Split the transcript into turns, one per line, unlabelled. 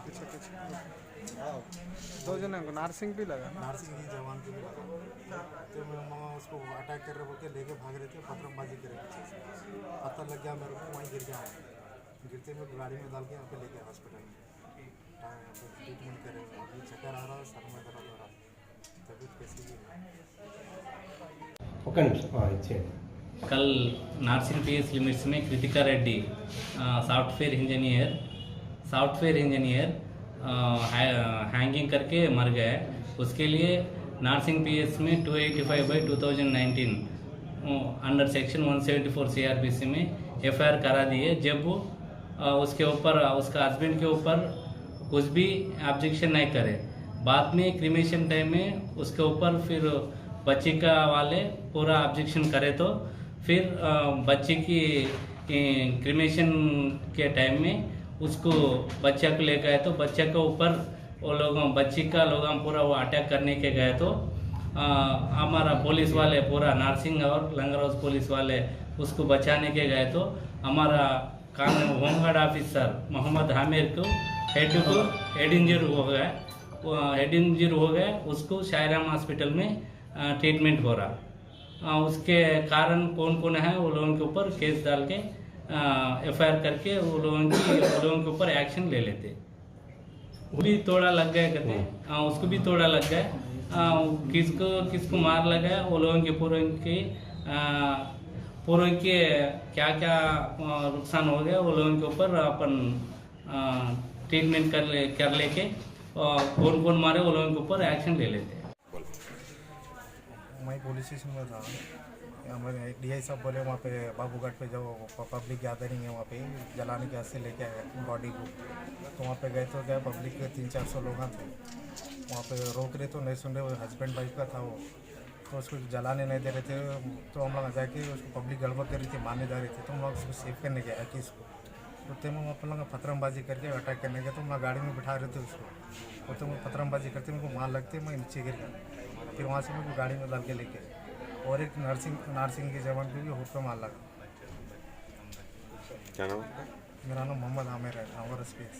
पीछे पीछे। दो जने को नारसिंह भी लगा ना?
नारसिंह ही जवान को भी लगा। तो मैं वहाँ उसको अटैक कर रहे बोल के लेके भाग रहे थे, पथरमबाजी करे पीछे से। पत्थर लग गया मेरे को, वहीं गिर गया। गिरते में गाड़ी में डाल के यहाँ पे लेके हॉस्पिटल में ट्रीटमेंट करे। अभी चक्कर आ रहा है, सर में दर्द हो रहा है, तबीयत कैसी भी है।
ఒక నిమిషం ఇచ్చేయండి.
कल नार्सिंग पीएस लिमिट्स में Kritika Reddy software engineer hanging करके मर गए। उसके लिए नार्सिंग पीएस में 285/2019 अंडर सेक्शन 174 सीआरपीसी में एफआईआर करा दी है। जब उसके ऊपर उसका हस्बैंड के ऊपर कुछ भी ऑब्जेक्शन नहीं करे, बाद में क्रिमेशन टाइम में उसके ऊपर फिर बच्ची का वाले पूरा ऑब्जेक्शन करे तो फिर बच्चे की क्रिमेशन के टाइम में उसको बच्चा को ले गए तो बच्चा के ऊपर वो लोग बच्ची का लोग पूरा वो अटैक करने के गए तो हमारा पुलिस वाले पूरा नार्सिंग और लंगर हाउस पुलिस वाले उसको बचाने के गए तो हमारा कानून होमगार्ड ऑफिसर मोहम्मद आमिर को हेड इंजर हो गया। उसको शायराम हॉस्पिटल में ट्रीटमेंट हो रहा। उसके कारण कौन कौन है वो लोगों के ऊपर केस डाल के एफआईआर करके वो लोगों के ऊपर एक्शन ले लेते। वो भी थोड़ा लग गया कहते हैं, उसको भी थोड़ा लग गया। किसको मार लगा वो लोगों के पूर्व के क्या क्या नुकसान हो गया वो लोगों के ऊपर अपन ट्रीटमेंट कर लेके कौन कौन मारे वो लोगों के ऊपर एक्शन ले लेते।
मैं पुलिस स्टेशन में था, हमारे डीआई साहब बोले वहाँ पे बाबूघाट पे जो पब्लिक गैदरिंग है वहाँ पे जलाने के हाथ से लेके आए बॉडी को। तो वहाँ पे गए तो क्या पब्लिक के 300-400 लोग थे। वहाँ पे रोक रहे तो नहीं सुन रहे, वो हस्बैंड वाइफ का था वो, तो उसको जलाने नहीं दे रहे थे। तो हम लोग जाके उसको पब्लिक गड़बड़ कर रही थी, मारने जा रही थी। तो हम लोग उसको सेव करने गए केस को। तो तब हम अपन लोग पथरमबाजी करके अटैक करने गए तो हम लोग गाड़ी में बिठा रहे थे उसको। और तो मैं पथरमबाजी करते मेरे को मार लगते मैं नीचे गिर गया। फिर वहाँ से मेरे को गाड़ी में डाल के लेके और एक नारसिंह के जवान को भी होठ पे मार लगा।
क्या नाम?
मेरा नाम मोहम्मद आमिर है, हमारा स्पेस।